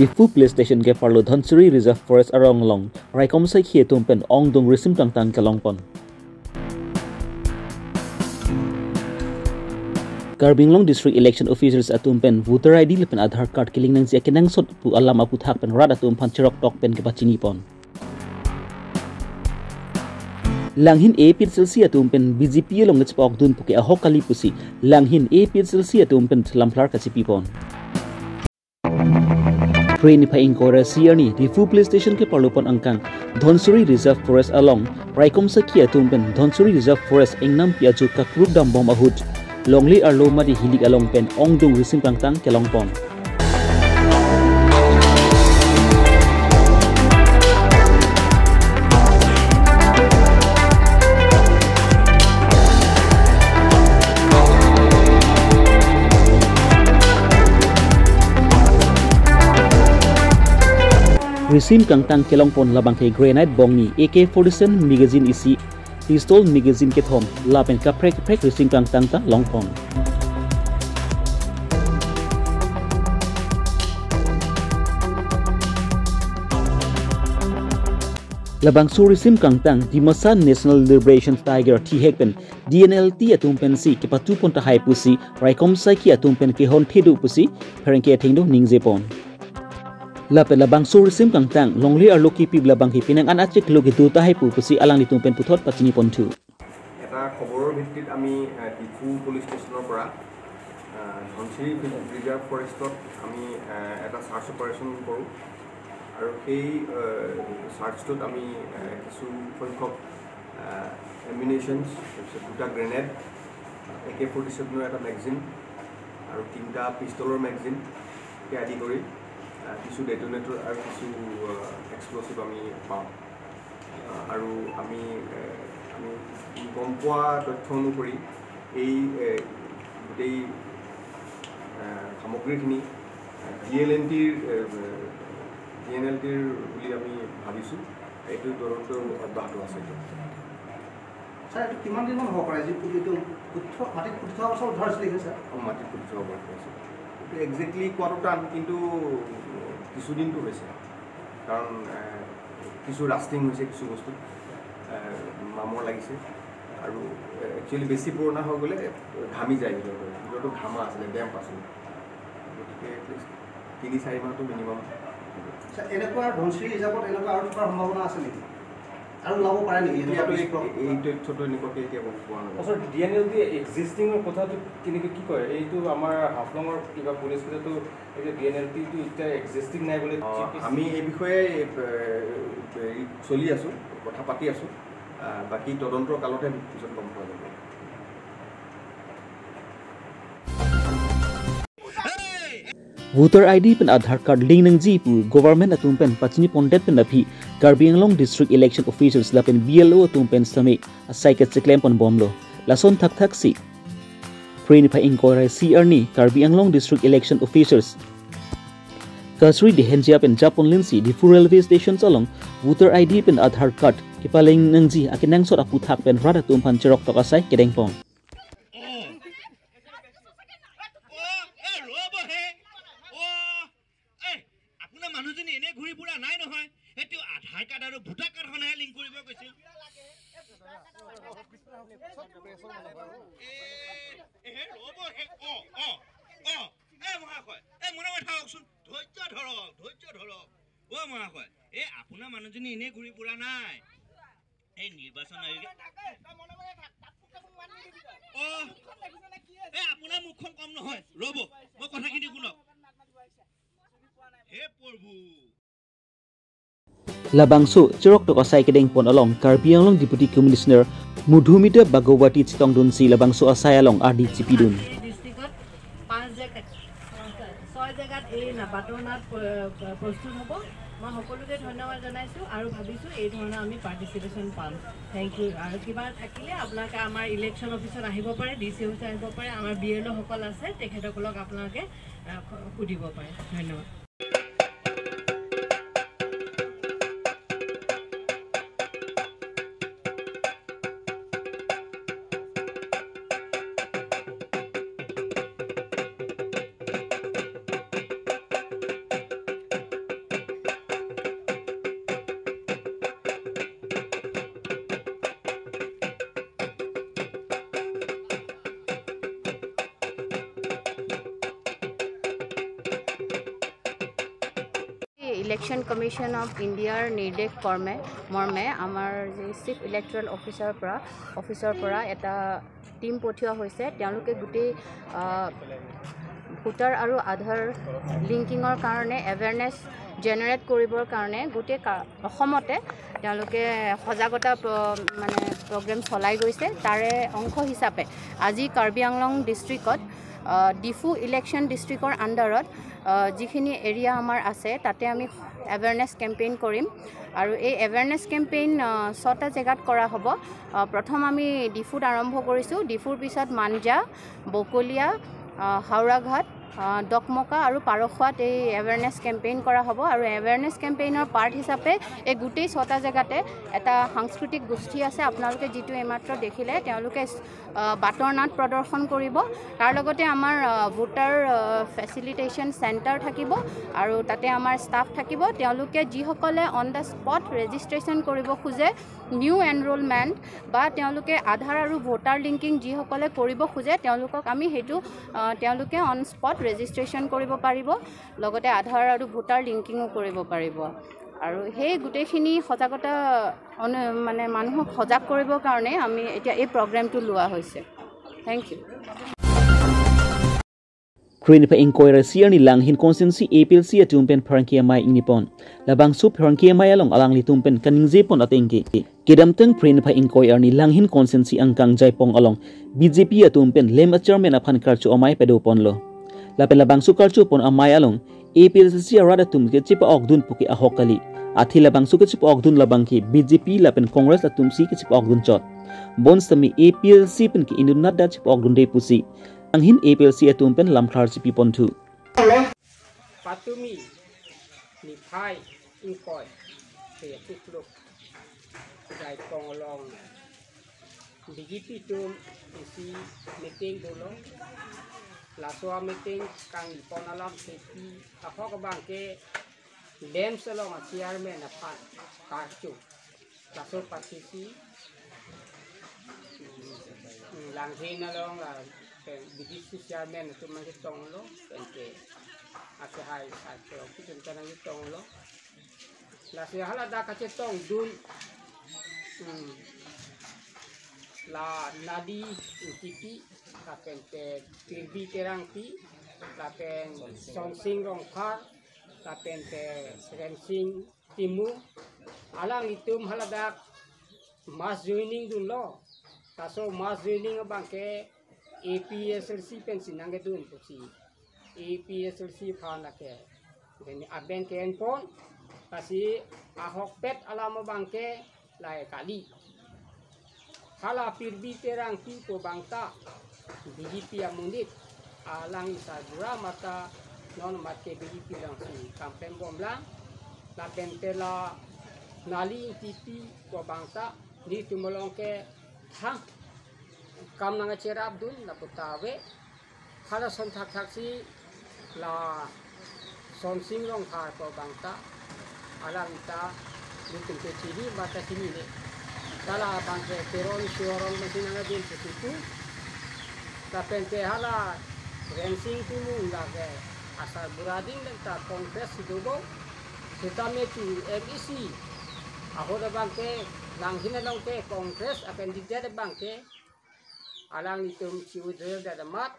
Difu police station ke parlo Dhansuri Reserve Forest arong long raikom sai khie tumpen ong dong risim tang tang kelongpon. Karbi Longri District Election Officers atumpen voter ID lepen Aadhaar card kiling nang sia kenang sot pu alam apu thak pen rad atum phan chirok tok pen ke pachini pon. Langhin APCLC atumpen BJP long ngechpok dun puke ahok kali pusi langhin APCLC atumpen lamplar kachipi pon. Train pa ingkora siarni Difu police station ke parlopon angkang Dhansuri Reserve Forest along raikom sakhi atumpen Dhansuri Reserve Forest engnam piaju kakruk dam bom ahut Longli arlo madi hilik along pen ongdung risim kangtang kelongpon. Risim kangtang kelongpon labang ke grenade bong ni AK-47 magazine isi pistol magazine ke thom lapen ka prek risim kangtang ta longpon. Labang su risim kangtang di masa National Liberation Tiger THECPEN DNLT atumpen si ke patu pon ta hai pusi raikom sai ki atumpen ke hon thedu pusi pherengke thengdo ningzepon. Lapen labang su risim kangtang longli arloki pib labang hi pinang an achek logi du ta hai pu pusi alang litumpen puthot pachini pontu. এটা খবৰৰ ভিত্তিত আমি Diphu police ষ্টেচনৰ পৰা ধনচিৰি reserve ফৰেষ্টত আমি এটা search operation কৰোঁ আৰু সেই সাৰ্চটোত আমি কিছু সংখ্যক এমিনেশ্যনছ দুটা গ্ৰেনেড AK-47 এটা মেগাজিন আৰু তিনিটা পিষ্টলৰ মেগাজিন আদি কৰি কিছু ডেটোনেটৰ আৰু কিছু এক্সপ্ল'চিভ আমি পাওঁ আৰু আমি গম পোৱা তথ্য অনুসৰি এই গোটেই সামগ্ৰীখিনি DNLTৰ বুলি আমি ভাবিছোঁ এইটো তদন্ত অব্যাহত আছে। স্যাৰ এইটো কিমান দিনমান হ'ব পাৰে যি এইটো মাটিত পুতি থোৱা বছৰ ধৰিছিলে স্যাৰ? মাটিত পুতি থোৱা বছৰ আছে একজেক্টলি কোৱাটো টান কিন্তু কিছুদিনটো হৈছে কাৰণ কিছু ৰাষ্টিং হৈছে কিছু বস্তু মামৰ লাগিছে আৰু একচুৱেলি বেছি পুৰণা হৈ গ'লে ঘামি যায় ভিতৰতো ঘামা আছিলে ডেম্প আছিলে গতিকে 3-4 মাহটো মিনিমাম। এনেকুৱা ধনচিৰি ৰিজাৰ্ভত এনেকুৱা আৰু থকাৰ সম্ভাৱনা আছে নেকি আৰু ওলাব পাৰে নেকি? এই তথ্যটো এনেকুৱাকৈ এতিয়া গম পোৱা নাই। DNLT এক্সিষ্টিঙৰ কথাটো কেনেকৈ কি কয় এইটো আমাৰ হাফলঙৰ কিবা পুলিচ কেইটাতো এতিয়া DNLTটো এতিয়া এক্সিষ্টিং নাই বুলি আমি এই বিষয়ে চলি আছোঁ কথা পাতি আছোঁ বাকি তদন্তৰ কালতে পিছত গম পোৱা যাব। Voter ID pen Aadhaar card link nang ji pu government atumpen pachini pondet pen aphi Karbi Longri District Election Officers lapen BLO atumpen same asai ke cheklem pon bomlo lason thak thak si train pa ingkora CRni Karbi Longri District Election Officers Kasri de henjia pen Japon linsi di railway station along voter ID pen Aadhaar card kipaling nang ji akinang sot apu thak pen rada tumpan cherok tok asai kedeng pong. মানুহজনী এনে ঘূৰি ফুৰা নাই নহয় এটো আধাৰ card আৰু voter কাৰ্ডখনহে link কৰিব কৈছিল আপোনাৰ মানুহজনী এনে ঘূৰি ফুৰা নাই এই নিৰ্বাচন আয়োগে আপোনাৰ মুখখন কম নহয় ৰ'ব মই কথাখিনি শুনক। Labangso cherok tok asai kedeng pon along Karbi Longri Deputy Commissioner Mudhumita Bagawati Chitong Dunsi labangso asai along RD Chipidun. Districtত 5 জায়গাত 6 জায়গাত এই নাপাতনাত প্ৰস্তুত হ'ব মই সকলোকে ধন্যবাদ জনাইছো আৰু ভাবিছো এই ধৰণৰ আমি পাৰ্টিসিপেশন পাম। থ্যাংক ইউ আৰু কিবা থাকিলে আপোনালোকে আমাৰ ইলেকশন অফিচত আহিব পাৰে DC অফিচত আহিব পাৰে আমাৰ BLO সকল আছে তেখেতসকলক আপোনালোকে সুধিব পাৰে। ধন্যবাদ। ইলেকশ্যন কমিশ্যন অফ ইণ্ডিয়াৰ নিৰ্দেশ মৰ্মে আমাৰ যি চিফ ইলেক্ট্ৰেল অফিচৰ পৰা এটা টিম পঠিওৱা হৈছে। তেওঁলোকে গোটেই ভোটাৰ আৰু আধাৰ লিংকিঙৰ কাৰণে এৱেৰনেছ জেনেৰেট কৰিবৰ কাৰণে গোটেই অসমতে তেওঁলোকে সজাগতা মানে প্ৰগ্ৰেম চলাই গৈছে। তাৰে অংশ হিচাপে আজি কাৰ্বি আংলং ডিষ্ট্ৰিক্টত ডিফু ইলেকশ্যন ডিষ্ট্ৰিক্টৰ আণ্ডাৰত যিখিনি এৰিয়া আমাৰ আছে তাতে আমি এৱেৰনেছ কেম্পেইন কৰিম আৰু এই এৱেৰনেছ কেম্পেইন 6টা জেগাত কৰা হ'ব। প্ৰথম আমি ডিফুত আৰম্ভ কৰিছোঁ। ডিফুৰ পিছত মানজা, বকলীয়া, হাওৰাঘাট, ডকমকা আৰু পাৰখোৱাত এই এৱেৰনেছ কেম্পেইন কৰা হ'ব আৰু এৱেৰনেছ কেম্পেইনৰ পাৰ্ট হিচাপে এই গোটেই 6টা জেগাতে এটা সাংস্কৃতিক গোষ্ঠী আছে। আপোনালোকে যিটো এইমাত্ৰ দেখিলে তেওঁলোকে বাটৰ নাট প্ৰদৰ্শন কৰিব। তাৰ লগতে আমাৰ ভোটাৰ ফেচিলিটেশ্যন চেণ্টাৰ থাকিব আৰু তাতে আমাৰ ষ্টাফ থাকিব। তেওঁলোকে যিসকলে অন দ্য স্পট ৰেজিষ্ট্ৰেশ্যন কৰিব খোজে, নিউ এনৰোলমেণ্ট বা তেওঁলোকে আধাৰ আৰু ভোটাৰ লিংকিং যিসকলে কৰিব খোজে তেওঁলোকক আমি সেইটো তেওঁলোকে অন স্পট ৰেজিষ্ট্ৰেশ্যন কৰিব পাৰিব, লগতে আধাৰ আৰু ভোটাৰ লিংকিঙো কৰিব পাৰিব। আৰু সেই গোটেইখিনি সজাগতা মানে মানুহক সজাগ কৰিবৰ কাৰণে আমি এতিয়া এই প্ৰগ্ৰেমটো লোৱা হৈছে। Thank you. Krinipa inkoy Russia ni langhin konsensi APLC atumpen Frankia Mai inipon. Labang sup Frankia Mai along alang litumpen kaningze pon atengke. Kedamteng Krinipa inkoy ni langhin konsensi angkang jaipong along BJP atumpen lem chairman aphan karchu amai pedo pon lo. Lapen labang su karchu pon amai along APLC arada tumke chipa ogdun puki ahokali. Athi labang su ke chipa ogdun labang ki BJP lapen Congress atumsi ke chipa ogdun chot. Bonstami APLC pen ki indunat da chipa ogdun de pusi. Anghin APLC atumpen lamthar sipi pontu. Patumi ni phai inkoy te tikluk dai konglong BJP tum isi meeting dulu laswa meeting kang ponalam sepi apa ke bangke dem selong chairman apa karcu laso partisi langhin along la BJP chairman itu masih tonglo pente ake hai ake kita tanang tonglo la se hala da kace tong dun la nadi tipi la pente tirbi terangti la pen sonsing rongkar la pente rensing timu alang itum hala da mass joining dun lo taso mass joining bangke APSLC pensi nange dun pusi APSLC phana ke deni aben ke enpon kasi ahok pet alama bangke lai kali hala pirbi terang ti ko bangta BJP amunit alang isagura mata non mate BJP lang si kampen bomlang la pentela nali tipi ko bangta ni tumolong ke ha kam nanga cerap dun la putawe hala son thak si la son sing rong har ko bangta alang ta lutung ke chiri mata sini ne kala bangke teron suorong mesin nga din situ ta pente hala rensing timu la ke asal burading dan ta kongres sidogo setame tu MEC ahoda bangke langhin long ke kongres akan dijade bangke alang itum siudel dadamat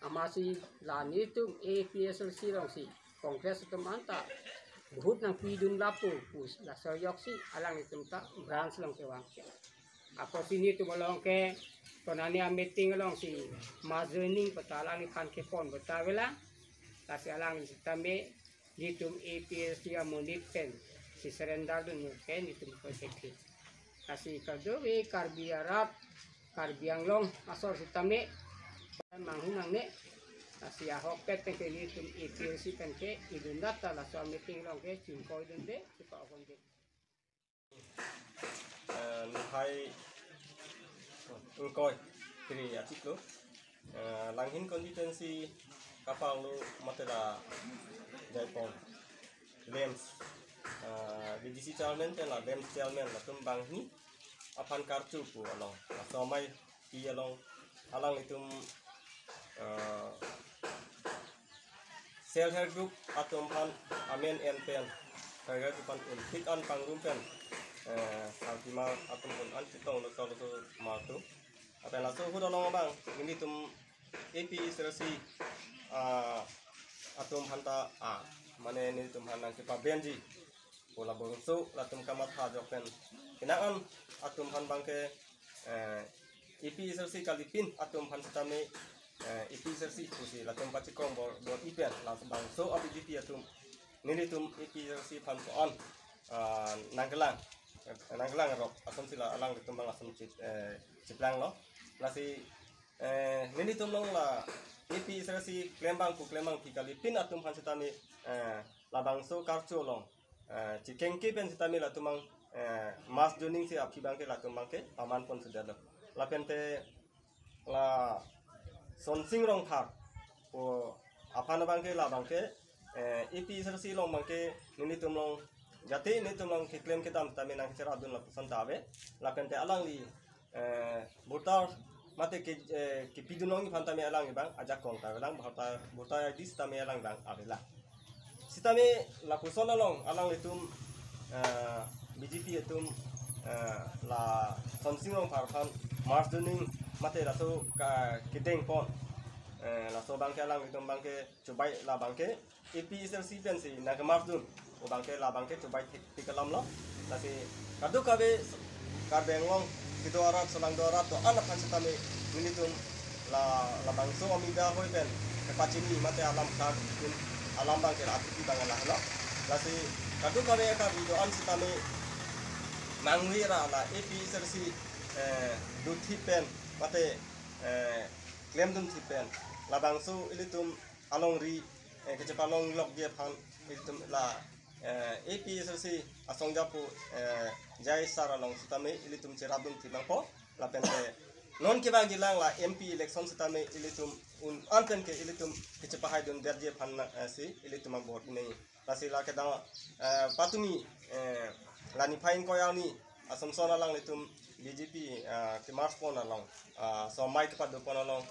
amasi lan itum APSLC long si kongres itum anta buhut nang pidun lapu pus la soyok si alang itum ta branch long ke wang ako sini tu molong ke konani meeting long si mazoning patalang ikan ke pon betawela kasi alang itame itum APSLC amonit pen si serendar dun ke itum protekti kasi kadowe Karbi Arab Karbi Anglong asor sitame manghunang ne asia hokpet ke litum APLC kan ke idundata la so meeting long ke chimkoy dende sipa konde hai ungkoy tri atiklo langhin constituency kapanglu matela jaipong lems BDC chairman ten la lems chairman la tumbang ni apan kartu pu along somai i along alang itum self help group atom pan amen en pen karya tu pan tik an pangrum pen saltima atom pun an titong lo kalau tu martu apa yang langsung hudan long bang ini tum AP serasi atom hanta mana ini tum hanang kita benji bola bongso latum kamat hajok pen kenaan atom han bangke AP serasi kalipin atom han setame AP serasi kusi latum pacikong bor ipen langsung bangso abijiti atom nili tum AP serasi pan on nanggelang rok atom sila alang ditumbang asam ciplang lo lasi nili tum long la AP serasi klembang pikali pin atum han setame labang so karcho long cikengke pen setame latumang mas joning si api bangke latumang ke aman pon sudah lo la pente la sonsing rong thar o apana bangke la bangke AP serasi long bangke nili tum long jati ni tum long ke klem ke dam setame nang cerah dun la pesan tabe la pente alang li butar mate ke pidunong pantame alang bang ajak kong ta alang bahata butar di setame alang bang abela sitame la kusona long alang itum BJP itum la sonsing long parhan mars duning mate raso kideng pon la so bangke alang itum bangke cobai la bangke AP sersi pensi na mars dun o bangke la bangke cobai tikalam lo la si kadu kabe karbeng long itu arat selang dorat to anak kan setame minitum la bangso amida hoi pen kepacini mate alam kar alam bangke ati bangalah lo lasi kadu kabe ka video an setame mangwira la AP sersi duthi pen mate klem dun thipen la bangso ilitum alongri kecepalong lok dia phan ilitum la AP sersi asong japu jai saralong setame ilitum ceradum tibang po la pente non ke bang gilang la MP election setame ilitum un anten ke ilitum kecepahai dun derje phan si ilitum bot ini lasi la ke da patumi lani pain ko yang ni asam sona lang litum BJP ke mars pon along so mai ke padu pon along